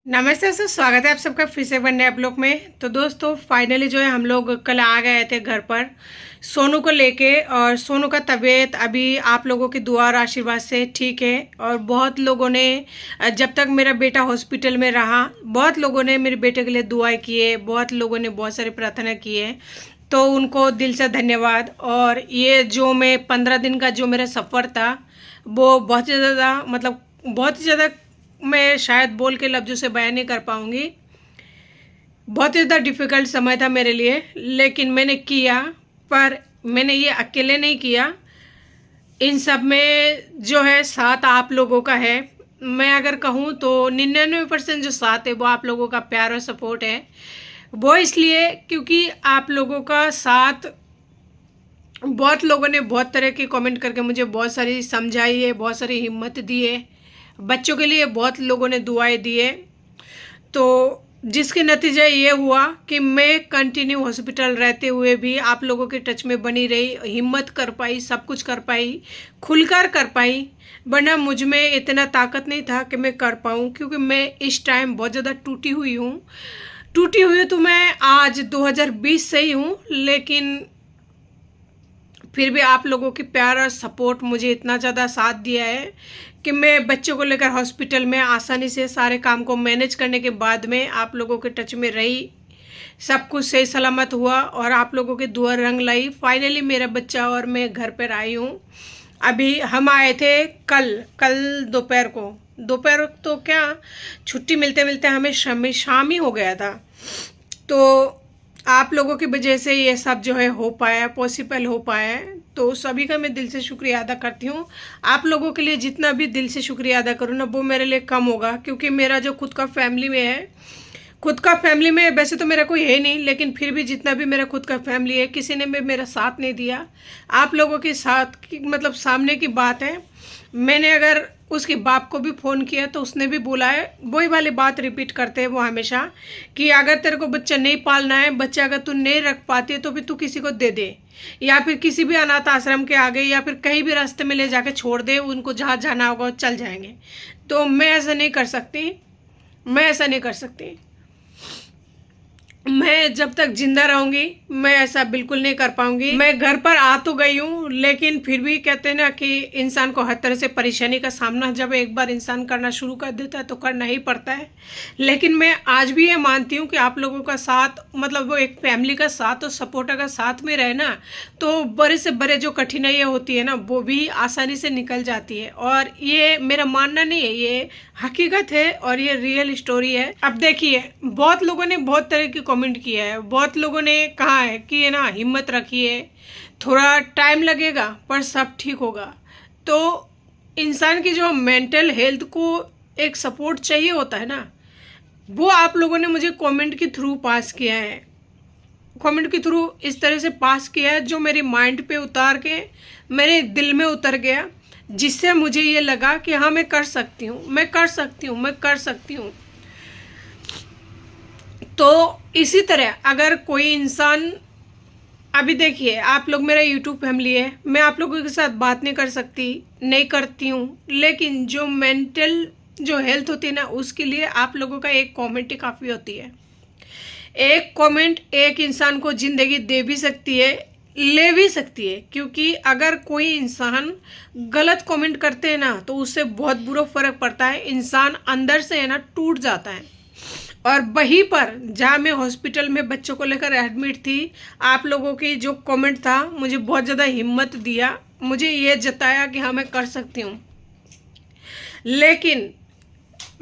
नमस्ते दोस्तों, स्वागत है आप सबका फिर से एक नए ब्लॉग में। तो दोस्तों फाइनली जो है हम लोग कल आ गए थे घर पर सोनू को लेके। और सोनू का तबीयत अभी आप लोगों की दुआ और आशीर्वाद से ठीक है। और बहुत लोगों ने जब तक मेरा बेटा हॉस्पिटल में रहा बहुत लोगों ने मेरे बेटे के लिए दुआएं किए, बहुत लोगों ने बहुत सारी प्रार्थना की है, तो उनको दिल से धन्यवाद। और ये जो मैं 15 दिन का जो मेरा सफ़र था वो बहुत ही ज़्यादा बहुत ही ज़्यादा मैं शायद बोल के लफ्ज़ों से बयान नहीं कर पाऊँगी। बहुत ही ज़्यादा डिफ़िकल्ट समय था मेरे लिए, लेकिन मैंने किया। पर मैंने ये अकेले नहीं किया, इन सब में जो है साथ आप लोगों का है। मैं अगर कहूँ तो 99% जो साथ है वो आप लोगों का प्यार और सपोर्ट है। वो इसलिए क्योंकि आप लोगों का साथ, बहुत लोगों ने बहुत तरह के कमेंट करके मुझे बहुत सारी समझाई है, बहुत सारी हिम्मत दी है। बच्चों के लिए बहुत लोगों ने दुआएं दी है, तो जिसके नतीजा ये हुआ कि मैं कंटिन्यू हॉस्पिटल रहते हुए भी आप लोगों के टच में बनी रही, हिम्मत कर पाई, सब कुछ कर पाई, खुलकर कर पाई। वरना मुझ में इतना ताकत नहीं था कि मैं कर पाऊँ, क्योंकि मैं इस टाइम बहुत ज़्यादा टूटी हुई हूँ। तो मैं आज 2020 से ही हूँ, लेकिन फिर भी आप लोगों की प्यार और सपोर्ट मुझे इतना ज़्यादा साथ दिया है कि मैं बच्चों को लेकर हॉस्पिटल में आसानी से सारे काम को मैनेज करने के बाद में आप लोगों के टच में रही, सब कुछ सही सलामत हुआ और आप लोगों की दुआ रंग लाई। फाइनली मेरा बच्चा और मैं घर पर आई हूँ। अभी हम आए थे कल दोपहर तो क्या, छुट्टी मिलते मिलते हमें शाम ही हो गया था। तो आप लोगों की वजह से ये सब जो है हो पाया, पॉसिबल हो पाया है। तो सभी का मैं दिल से शुक्रिया अदा करती हूँ। आप लोगों के लिए जितना भी दिल से शुक्रिया अदा करूँ ना वो मेरे लिए कम होगा, क्योंकि मेरा जो खुद का फैमिली में वैसे तो मेरा कोई है नहीं, लेकिन फिर भी जितना भी मेरा खुद का फैमिली है किसी ने भी मेरा साथ नहीं दिया। आप लोगों के साथ की सामने की बात है। मैंने अगर उसके बाप को भी फ़ोन किया तो उसने भी बोला है, वही वाली बात रिपीट करते हैं वो हमेशा, कि अगर तेरे को बच्चा नहीं पालना है, बच्चा अगर तू नहीं रख पाती है तो फिर तू किसी को दे दे, या फिर किसी भी अनाथ आश्रम के आगे, या फिर कहीं भी रास्ते में ले जाके छोड़ दे, उनको जहाँ जाना होगा चल जाएंगे। तो मैं ऐसा नहीं कर सकती। मैं जब तक जिंदा रहूंगी मैं ऐसा बिल्कुल नहीं कर पाऊंगी। मैं घर पर आ तो गई हूँ, लेकिन फिर भी कहते हैं ना कि इंसान को हर तरह से परेशानी का सामना जब एक बार इंसान करना शुरू कर देता है तो करना ही पड़ता है। लेकिन मैं आज भी ये मानती हूँ कि आप लोगों का साथ, वो एक फैमिली का साथ और सपोर्टर का साथ में रहे ना, तो बड़े से बड़े जो कठिनाइयाँ होती है ना वो भी आसानी से निकल जाती है। और ये मेरा मानना नहीं है, ये हकीकत है और ये रियल स्टोरी है। अब देखिए, बहुत लोगों ने बहुत तरह की कमेंट किया है, बहुत लोगों ने कहा है कि ये ना हिम्मत रखिए, थोड़ा टाइम लगेगा पर सब ठीक होगा। तो इंसान की जो मेंटल हेल्थ को एक सपोर्ट चाहिए होता है ना, वो आप लोगों ने मुझे कमेंट के थ्रू पास किया है। कमेंट के थ्रू इस तरह से पास किया है जो मेरे माइंड पे उतार के मेरे दिल में उतर गया, जिससे मुझे ये लगा कि हाँ मैं कर सकती हूँ। तो इसी तरह अगर कोई इंसान, अभी देखिए आप लोग मेरा यूट्यूब फैमिली है, मैं आप लोगों के साथ बात नहीं करती हूँ, लेकिन जो मेंटल जो हेल्थ होती है ना उसके लिए आप लोगों का एक कमेंट ही काफ़ी होती है। एक कमेंट एक इंसान को ज़िंदगी दे भी सकती है, ले भी सकती है। क्योंकि अगर कोई इंसान गलत कमेंट करते हैं ना तो उससे बहुत बुरा फर्क पड़ता है, इंसान अंदर से है ना टूट जाता है। और वहीं पर जहाँ मैं हॉस्पिटल में बच्चों को लेकर एडमिट थी, आप लोगों की जो कमेंट था मुझे बहुत ज़्यादा हिम्मत दिया, मुझे ये जताया कि हाँ मैं कर सकती हूँ। लेकिन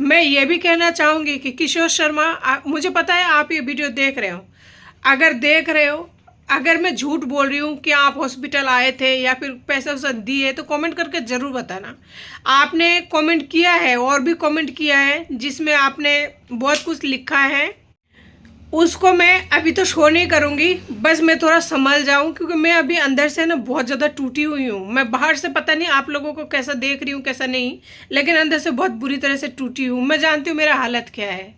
मैं ये भी कहना चाहूँगी कि किशोर शर्मा, मुझे पता है आप ये वीडियो देख रहे हो, अगर मैं झूठ बोल रही हूँ कि आप हॉस्पिटल आए थे या फिर पैसा वैसा दिए तो कमेंट करके ज़रूर बताना। आपने कमेंट किया है और भी कमेंट किया है जिसमें आपने बहुत कुछ लिखा है, उसको मैं अभी तो शो नहीं करूँगी, बस मैं थोड़ा संभल जाऊँ, क्योंकि मैं अभी अंदर से ना बहुत ज़्यादा टूटी हुई हूँ। मैं बाहर से पता नहीं आप लोगों को कैसा देख रही हूँ कैसा नहीं, लेकिन अंदर से बहुत बुरी तरह से टूटी हूँ। मैं जानती हूँ मेरा हालत क्या है।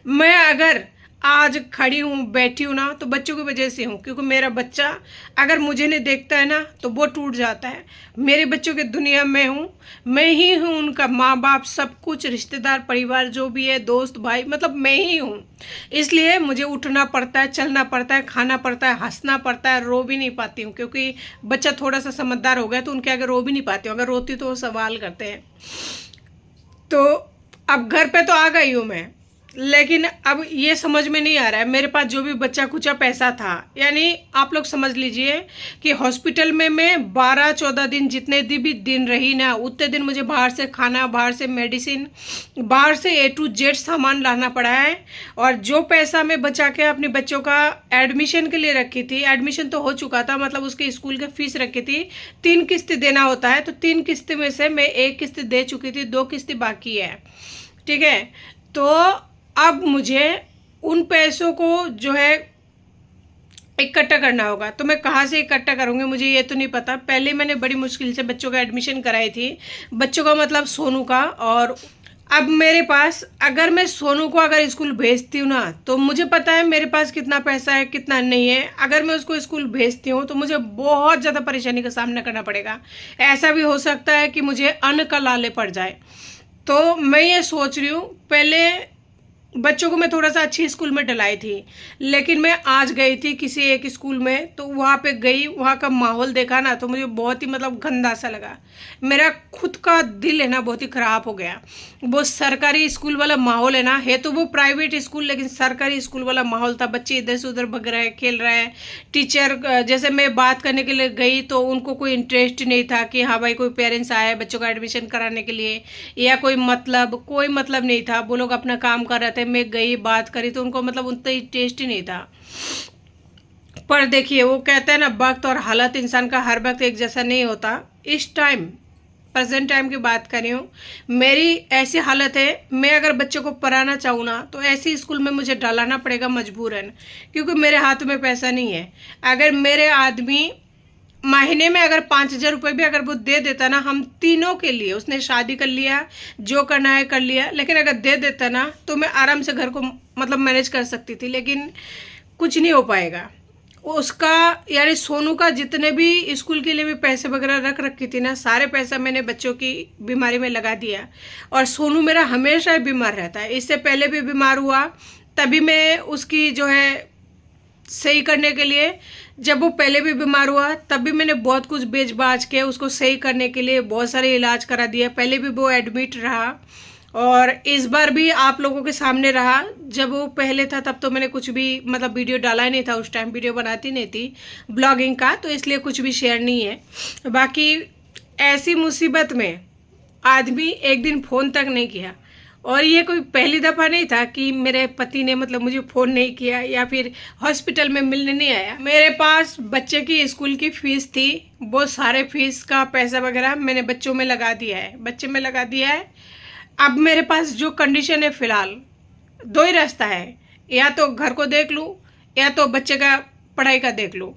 मैं अगर आज खड़ी हूँ, बैठी हूँ ना, तो बच्चों की वजह से हूँ। क्योंकि मेरा बच्चा अगर मुझे नहीं देखता है ना तो वो टूट जाता है। मेरे बच्चों की दुनिया में हूँ, मैं ही हूँ उनका माँ बाप, सब कुछ, रिश्तेदार, परिवार जो भी है, दोस्त भाई, मतलब मैं ही हूँ। इसलिए मुझे उठना पड़ता है, चलना पड़ता है, खाना पड़ता है, हंसना पड़ता है। रो भी नहीं पाती हूँ क्योंकि बच्चा थोड़ा सा समझदार हो गया तो उनके आगे रो भी नहीं पाती हूँ। अगर रोती तो वो सवाल करते हैं। तो अब घर पे तो आ गई हूँ मैं, लेकिन अब ये समझ में नहीं आ रहा है, मेरे पास जो भी बच्चा कुचा पैसा था, यानी आप लोग समझ लीजिए कि हॉस्पिटल में मैं 12-14 दिन, जितने भी दिन रही ना, उतने दिन मुझे बाहर से खाना, बाहर से मेडिसिन, बाहर से A to Z सामान लाना पड़ा है। और जो पैसा मैं बचा के अपने बच्चों का एडमिशन के लिए रखी थी, एडमिशन तो हो चुका था, मतलब उसके स्कूल की फीस रखी थी, 3 किस्तें देना होता है, तो 3 किस्तें में से मैं 1 किस्त दे चुकी थी, 2 किस्तें बाकी है। ठीक है, तो अब मुझे उन पैसों को जो है इकट्ठा करना होगा। तो मैं कहाँ से इकट्ठा करूँगी मुझे ये तो नहीं पता। पहले मैंने बड़ी मुश्किल से बच्चों का एडमिशन कराई थी, बच्चों का मतलब सोनू का। और अब मेरे पास, अगर मैं सोनू को अगर स्कूल भेजती हूँ ना, तो मुझे पता है मेरे पास कितना पैसा है कितना नहीं है। अगर मैं उसको स्कूल भेजती हूँ तो मुझे बहुत ज़्यादा परेशानी का सामना करना पड़ेगा। ऐसा भी हो सकता है कि मुझे अन्न का लाले पड़ जाए। तो मैं ये सोच रही हूँ, पहले बच्चों को मैं थोड़ा सा अच्छी स्कूल में डलाई थी, लेकिन मैं आज गई थी किसी एक स्कूल में, तो वहाँ पे गई, वहाँ का माहौल देखा ना, तो मुझे बहुत ही मतलब गंदा सा लगा। मेरा खुद का दिल है ना बहुत ही ख़राब हो गया। वो सरकारी स्कूल वाला माहौल है ना, है तो वो प्राइवेट स्कूल, लेकिन सरकारी स्कूल वाला माहौल था। बच्चे इधर से उधर भग रहे हैं, खेल रहे हैं। टीचर, जैसे मैं बात करने के लिए गई तो उनको कोई इंटरेस्ट नहीं था कि हाँ भाई कोई पेरेंट्स आए बच्चों का एडमिशन कराने के लिए, या कोई मतलब नहीं था। वो लोग अपना काम कर रहे थे। मैं गई, बात करी तो उनको मतलब उतना ही टेस्ट ही नहीं था। पर देखिए, वो कहते हैं ना, वक्त और हालत इंसान का हर वक्त एक जैसा नहीं होता। इस टाइम, प्रेजेंट टाइम की बात कर रही हूँ, मेरी ऐसी हालत है, मैं अगर बच्चों को पढ़ाना चाहूँ ना तो ऐसी स्कूल में मुझे डालाना पड़ेगा मजबूरन, क्योंकि मेरे हाथ में पैसा नहीं है। अगर मेरे आदमी महीने में अगर 5,000 रुपये भी अगर वो दे देता ना, हम तीनों के लिए, उसने शादी कर लिया, जो करना है कर लिया, लेकिन अगर दे देता ना तो मैं आराम से घर को मतलब मैनेज कर सकती थी। लेकिन कुछ नहीं हो पाएगा उसका। यानी सोनू का जितने भी स्कूल के लिए भी पैसे वगैरह रख रखी थी ना, सारे पैसा मैंने बच्चों की बीमारी में लगा दिया। और सोनू मेरा हमेशा ही बीमार रहता है, इससे पहले भी बीमार हुआ, तभी मैं उसकी जो है सही करने के लिए, जब वो पहले भी बीमार हुआ तब भी मैंने बहुत कुछ बेच बाच के उसको सही करने के लिए बहुत सारे इलाज करा दिया। पहले भी वो एडमिट रहा और इस बार भी आप लोगों के सामने रहा। जब वो पहले था तब तो मैंने कुछ भी मतलब वीडियो डाला ही नहीं था, उस टाइम वीडियो बनाती नहीं थी ब्लॉगिंग का, तो इसलिए कुछ भी शेयर नहीं है। बाकी ऐसी मुसीबत में आदमी एक दिन फ़ोन तक नहीं किया। और ये कोई पहली दफ़ा नहीं था कि मेरे पति ने मतलब मुझे फ़ोन नहीं किया या फिर हॉस्पिटल में मिलने नहीं आया। मेरे पास बच्चे की स्कूल की फ़ीस थी, वो सारे फीस का पैसा वगैरह मैंने बच्चों में लगा दिया है, बच्चे में लगा दिया है। अब मेरे पास जो कंडीशन है फ़िलहाल, 2 ही रास्ता है, या तो घर को देख लूँ या तो बच्चे का पढ़ाई का देख लूँ।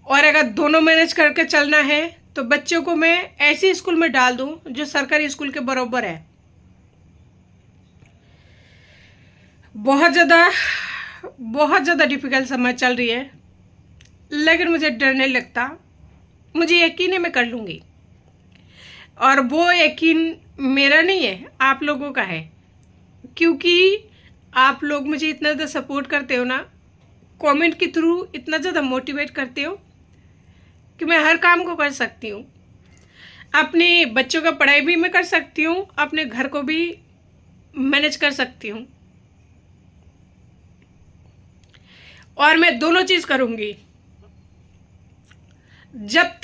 और अगर दोनों मैनेज करके चलना है तो बच्चों को मैं ऐसी स्कूल में डाल दूँ जो सरकारी स्कूल के बराबर है। बहुत ज़्यादा डिफ़िकल्ट समय चल रही है, लेकिन मुझे डर नहीं लगता। मुझे यकीन है मैं कर लूँगी, और वो यकीन मेरा नहीं है, आप लोगों का है। क्योंकि आप लोग मुझे इतना ज़्यादा सपोर्ट करते हो ना, कमेंट के थ्रू इतना ज़्यादा मोटिवेट करते हो कि मैं हर काम को कर सकती हूँ। अपने बच्चों का पढ़ाई भी मैं कर सकती हूँ, अपने घर को भी मैनेज कर सकती हूँ, और मैं दोनों चीज़ करूँगी। जब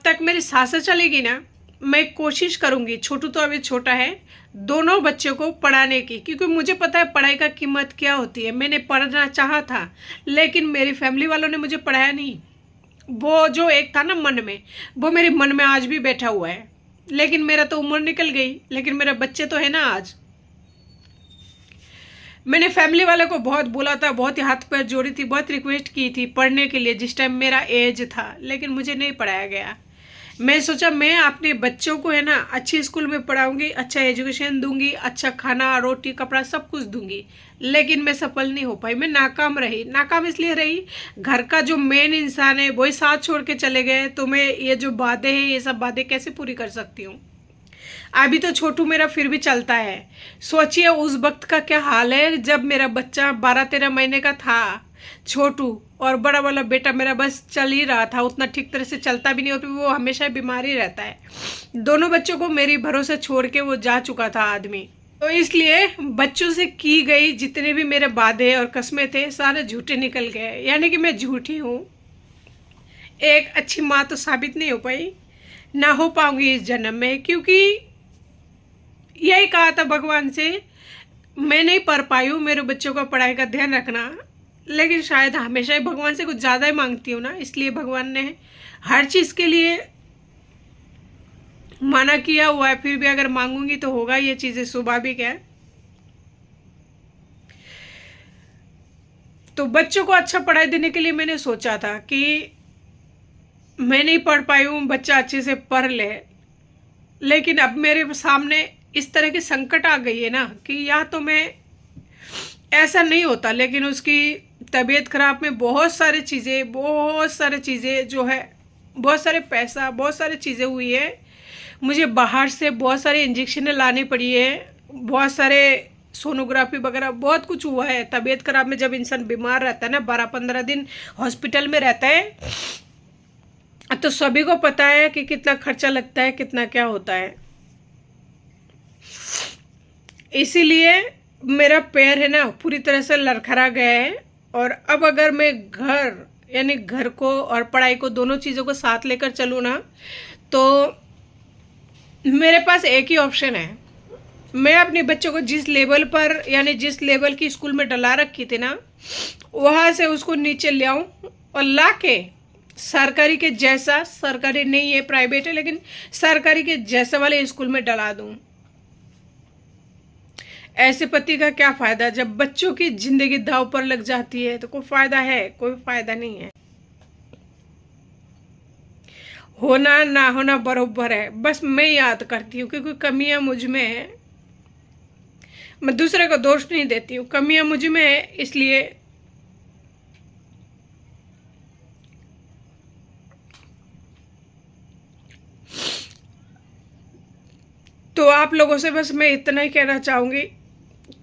तक मेरी सांसें चलेगी ना, मैं कोशिश करूँगी, छोटू तो अभी छोटा है, दोनों बच्चों को पढ़ाने की, क्योंकि मुझे पता है पढ़ाई का कीमत क्या होती है। मैंने पढ़ना चाहा था, लेकिन मेरी फैमिली वालों ने मुझे पढ़ाया नहीं। वो जो एक था ना मन में, वो मेरे मन में आज भी बैठा हुआ है। लेकिन मेरा तो उम्र निकल गई, लेकिन मेरे बच्चे तो है ना। आज मैंने फैमिली वाले को बहुत बोला था, बहुत ही हाथ पैर जोड़ी थी, बहुत रिक्वेस्ट की थी पढ़ने के लिए जिस टाइम मेरा एज था, लेकिन मुझे नहीं पढ़ाया गया। मैं सोचा मैं अपने बच्चों को है ना अच्छी स्कूल में पढ़ाऊंगी, अच्छा एजुकेशन दूंगी, अच्छा खाना रोटी कपड़ा सब कुछ दूंगी, लेकिन मैं सफल नहीं हो पाई। मैं नाकाम रही। नाकाम इसलिए रही, घर का जो मेन इंसान है वही साथ छोड़ के चले गए, तो मैं ये जो बातें हैं ये सब बातें कैसे पूरी कर सकती हूँ। अभी तो छोटू मेरा फिर भी चलता है, सोचिए उस वक्त का क्या हाल है जब मेरा बच्चा 12-13 महीने का था छोटू, और बड़ा वाला बेटा मेरा बस चल ही रहा था, उतना ठीक तरह से चलता भी नहीं, और वो हमेशा बीमार ही रहता है। दोनों बच्चों को मेरी भरोसे छोड़ के वो जा चुका था आदमी। तो इसलिए बच्चों से की गई जितने भी मेरे वादे और कस्में थे सारे झूठे निकल गए, यानी कि मैं झूठी हूँ। एक अच्छी माँ तो साबित नहीं हो पाई, ना हो पाऊंगी इस जन्म में, क्योंकि यही कहा था भगवान से, मैं नहीं पढ़ पाई हूँ, मेरे बच्चों का पढ़ाई का ध्यान रखना। लेकिन शायद हमेशा ही भगवान से कुछ ज़्यादा ही मांगती हूँ ना, इसलिए भगवान ने हर चीज़ के लिए मना किया हुआ है। फिर भी अगर मांगूंगी तो होगा, ये चीज़ें स्वाभाविक है। तो बच्चों को अच्छा पढ़ाई देने के लिए मैंने सोचा था कि मैं नहीं पढ़ पाई हूँ, बच्चा अच्छे से पढ़ ले। लेकिन अब मेरे सामने इस तरह की संकट आ गई है ना कि या तो मैं, ऐसा नहीं होता लेकिन उसकी तबीयत खराब में बहुत सारी चीज़ें जो है, बहुत सारे पैसा, बहुत सारी चीज़ें हुई है। मुझे बाहर से बहुत सारे इंजेक्शन लानी पड़ी है, बहुत सारे सोनोग्राफी वगैरह बहुत कुछ हुआ है। तबीयत खराब में जब इंसान बीमार रहता है ना, 12-15 दिन हॉस्पिटल में रहता है, तो सभी को पता है कि कितना खर्चा लगता है, कितना क्या होता है। इसीलिए मेरा पैर है ना पूरी तरह से लड़खड़ा गया है। और अब अगर मैं घर को और पढ़ाई को, दोनों चीज़ों को साथ लेकर चलूँ ना, तो मेरे पास एक ही ऑप्शन है। मैं अपने बच्चों को जिस लेवल पर, यानी जिस लेवल की स्कूल में डला रखी थी ना, वहाँ से उसको नीचे ले आऊँ और ला के सरकारी के जैसा, सरकारी नहीं है प्राइवेट है, लेकिन सरकारी के जैसा वाले स्कूल में डला दूँ। ऐसे पति का क्या फायदा जब बच्चों की जिंदगी दांव पर लग जाती है? तो कोई फायदा है? कोई फायदा नहीं है। होना ना होना बरोबर है, बस मैं याद करती हूँ क्योंकि कमियां मुझ में है। मैं दूसरे को दोष नहीं देती हूँ, कमियां मुझ में है, इसलिए तो आप लोगों से बस मैं इतना ही कहना चाहूँगी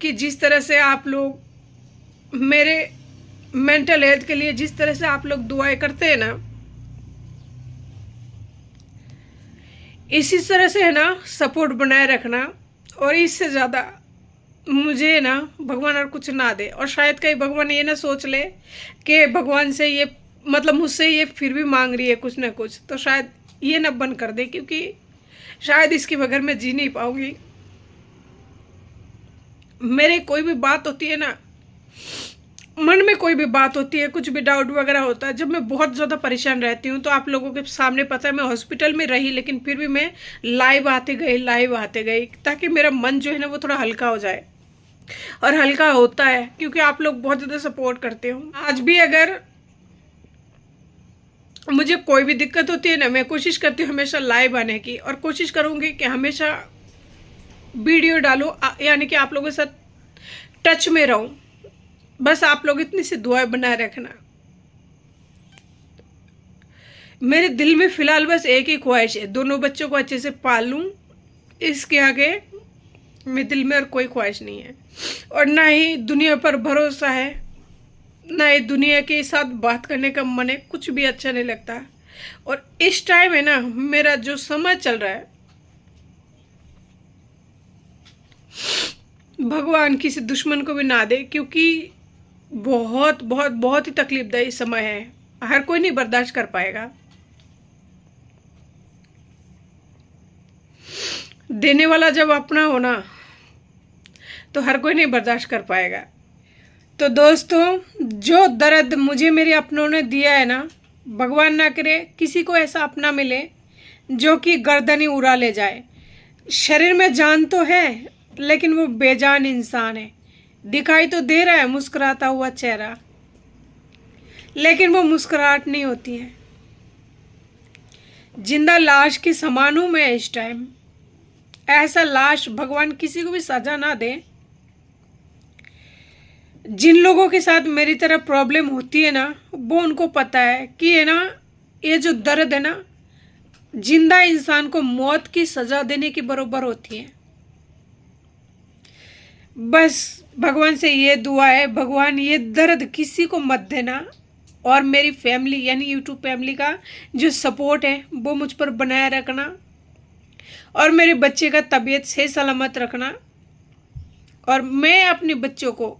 कि जिस तरह से आप लोग मेरे मेंटल हेल्थ के लिए जिस तरह से आप लोग दुआएं करते हैं ना, इसी तरह से है ना सपोर्ट बनाए रखना। और इससे ज़्यादा मुझे ना भगवान और कुछ ना दे। और शायद कहीं भगवान ये ना सोच ले कि भगवान से ये, मतलब मुझसे ये फिर भी मांग रही है कुछ ना कुछ, तो शायद ये ना बंद कर दे, क्योंकि शायद इसके बगैर मैं जी नहीं पाऊंगी। मेरे कोई भी बात होती है ना, मन में कोई भी बात होती है, कुछ भी डाउट वगैरह होता है, जब मैं बहुत ज़्यादा परेशान रहती हूँ, तो आप लोगों के सामने पता है मैं हॉस्पिटल में रही, लेकिन फिर भी मैं लाइव आते गई ताकि मेरा मन जो है ना वो थोड़ा हल्का हो जाए। और हल्का होता है क्योंकि आप लोग बहुत ज़्यादा सपोर्ट करते हो। आज भी अगर मुझे कोई भी दिक्कत होती है ना, मैं कोशिश करती हूँ हमेशा लाइव आने की, और कोशिश करूँगी कि हमेशा वीडियो डालूँ, यानी कि आप लोगों के साथ टच में रहूँ। बस आप लोग इतनी सी दुआएं बनाए रखना। मेरे दिल में फ़िलहाल बस एक ही ख्वाहिश है, दोनों बच्चों को अच्छे से पाल लूँ। इसके आगे मेरे दिल में और कोई ख्वाहिश नहीं है, और ना ही दुनिया पर भरोसा है, ना ही दुनिया के साथ बात करने का मन है। कुछ भी अच्छा नहीं लगता। और इस टाइम है ना, मेरा जो समय चल रहा है, भगवान किसी दुश्मन को भी ना दे, क्योंकि बहुत बहुत बहुत ही तकलीफदायी समय है। हर कोई नहीं बर्दाश्त कर पाएगा। देने वाला जब अपना हो ना, तो हर कोई नहीं बर्दाश्त कर पाएगा। तो दोस्तों, जो दर्द मुझे मेरे अपनों ने दिया है ना, भगवान ना करे किसी को ऐसा अपना मिले जो कि गर्दन ही उड़ा ले जाए। शरीर में जान तो है, लेकिन वो बेजान इंसान है। दिखाई तो दे रहा है मुस्कुराता हुआ चेहरा, लेकिन वो मुस्कुराहट नहीं होती है। जिंदा लाश के समान हूं मैं इस टाइम। ऐसा लाश भगवान किसी को भी सजा ना दे। जिन लोगों के साथ मेरी तरह प्रॉब्लम होती है ना, वो उनको पता है कि है ना, ये जो दर्द है ना, जिंदा इंसान को मौत की सजा देने के बराबर होती है। बस भगवान से ये दुआ है, भगवान ये दर्द किसी को मत देना। और मेरी फैमिली यानी यूट्यूब फैमिली का जो सपोर्ट है वो मुझ पर बनाए रखना, और मेरे बच्चे का तबीयत सही सलामत रखना, और मैं अपने बच्चों को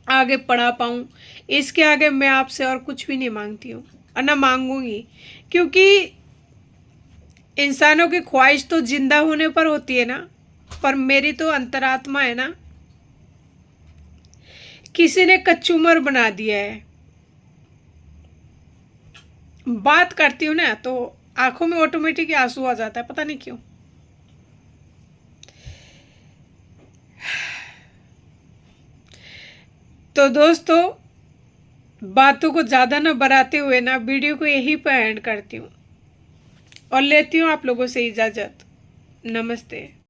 आगे पढ़ा पाऊँ। इसके आगे मैं आपसे और कुछ भी नहीं मांगती हूँ और ना मांगूंगी, क्योंकि इंसानों की ख्वाहिश तो जिंदा होने पर होती है ना, पर मेरी तो अंतरात्मा है ना, किसी ने कचूमर बना दिया है। बात करती हूँ ना तो आंखों में ऑटोमेटिक आंसू आ जाता है, पता नहीं क्यों। तो दोस्तों, बातों को ज़्यादा ना बढ़ाते हुए ना वीडियो को यहीं पर एंड करती हूँ और लेती हूँ आप लोगों से इजाज़त। नमस्ते।